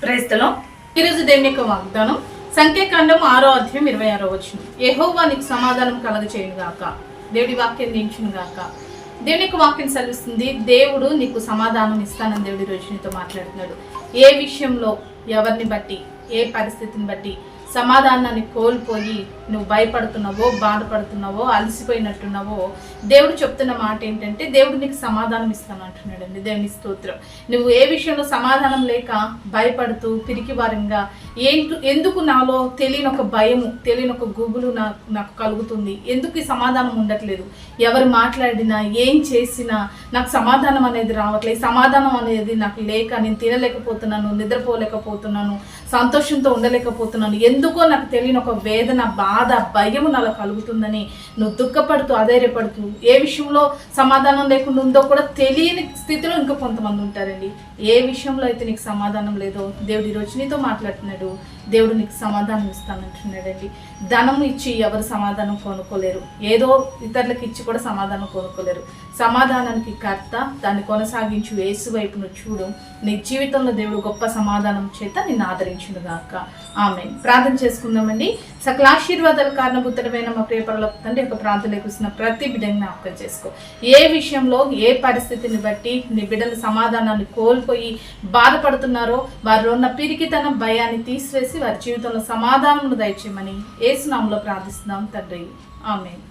క్రైస్తలో ఈరోజు దేవుని యొక్క వాగ్దానం సంఖ్యాకాండం 6వ అధ్యాయం 26వ వచనం. యెహోవా నీకు సమాధానం కలగచేయును గాక. దేవుడి వాక్యం దీవించును గాక. దేవుని యొక్క వాక్యం సెలవిస్తుంది, దేవుడు నీకు సమాధానం ఇస్తానని దేవుడి రోజు నీతో మాట్లాడుతున్నాడు. ఏ విషయంలో, ఎవరిని బట్టి, ఏ పరిస్థితిని బట్టి సమాధానాన్ని కోల్పోయి నువ్వు భయపడుతున్నావో, బాధపడుతున్నావో, అలసిపోయినట్టున్నావో, దేవుడు చెప్తున్న మాట ఏంటంటే దేవుడు నీకు సమాధానం ఇస్తాను అంటున్నాడండి. దేవుని స్తోత్రం. నువ్వు ఏ విషయంలో సమాధానం లేక భయపడుతూ పిరికివారంగా ఎందుకు నాలో తెలియని ఒక భయము, తెలియని ఒక గుబులు నాకు కలుగుతుంది, ఎందుకు ఈ సమాధానం ఉండట్లేదు, ఎవరు మాట్లాడినా ఏం చేసినా నాకు సమాధానం అనేది రావట్లేదు, సమాధానం అనేది నాకు లేక నేను తినలేకపోతున్నాను, నిద్రపోలేకపోతున్నాను, సంతోషంతో ఉండలేకపోతున్నాను, ఎందుకో నాకు తెలియని ఒక వేదన, బాధ, భయము నాలో కలుగుతుందని నువ్వు దుఃఖపడుతూ ఆధైర్యపడుతూ ఏ విషయంలో సమాధానం లేకుండా ఉందో కూడా తెలియని స్థితిలో ఇంకా కొంతమంది ఉంటారండి. ఏ విషయంలో అయితే నీకు సమాధానం లేదో దేవుడు ఈరోజు నీతో మాట్లాడుతున్నాడు. దేవుడు నీకు సమాధానం ఇస్తానంటున్నాడండి. ధనం ఇచ్చి ఎవరు సమాధానం కొనుక్కోలేరు, ఏదో ఇతరులకు ఇచ్చి కూడా సమాధానం కొనుక్కోలేరు. సమాధానానికి కర్త, దాన్ని కొనసాగించు యేసు వైపును చూడు. నీ జీవితంలో దేవుడు గొప్ప సమాధానం చేత నిన్ను ఆదరించునుగాక. ఆమేన్. ప్రార్థన చేసుకుందామండి. సకల ఆశీర్వాదాల కారణభూతుడమైన మా ప్రియ పరలోక తండ్రి యొక్క ప్రార్థనలకు కూర్చున్న ప్రతి బిడ్డని జ్ఞాపకం చేసుకో. ఏ విషయంలో, ఏ పరిస్థితిని బట్టి నీ బిడ్డల సమాధానాన్ని కోల్పోయి బాధపడుతున్నారో వారిలో ఉన్న పిరికితనం, భయాన్ని తీసివేసి వారి జీవితంలో సమాధానమును దయచేయమని యేసు నామములో ప్రార్థిస్తున్నాం తండ్రి. ఆమేన్.